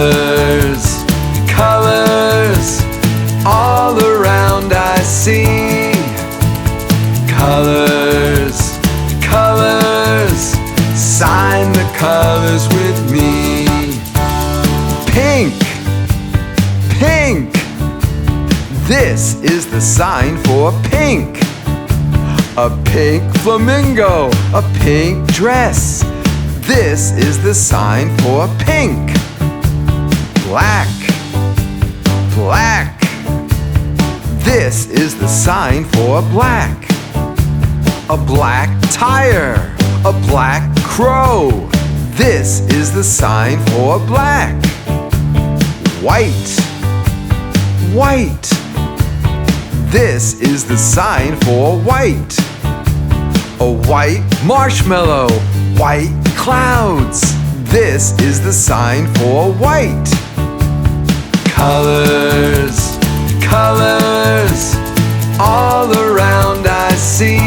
Colors, colors, all around I see. Colors, colors, sign the colors with me. Pink, pink, this is the sign for pink. A pink flamingo, a pink dress, this is the sign for pink. Black, black, this is the sign for black. A black tire, a black crow, this is the sign for black. White, white, this is the sign for white. A white marshmallow, white clouds, this is the sign for white. Colors, colors, all around I see.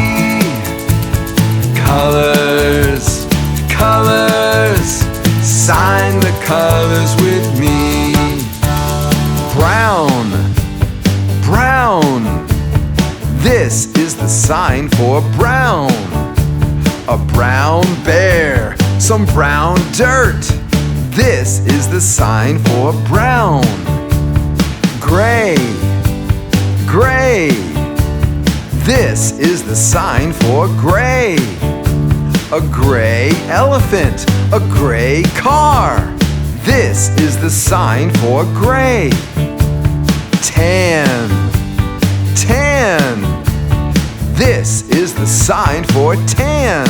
Colors, colors, sign the colors with me. Brown, brown, this is the sign for brown. A brown bear, some brown dirt, this is the sign for brown. Gray, gray, this is the sign for gray. A gray elephant, a gray car, this is the sign for gray. Tan, tan, this is the sign for tan.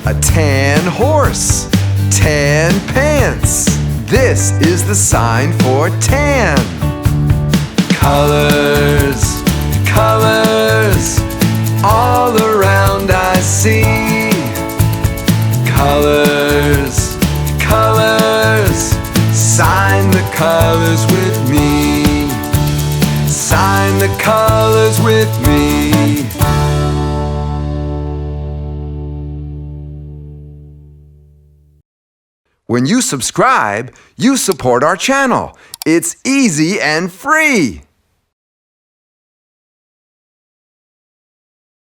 A tan horse, tan pants, this is the sign for tan. Colors, colors, all around I see. Colors, colors, sign the colors with me. Sign the colors with me. When you subscribe, you support our channel. It's easy and free.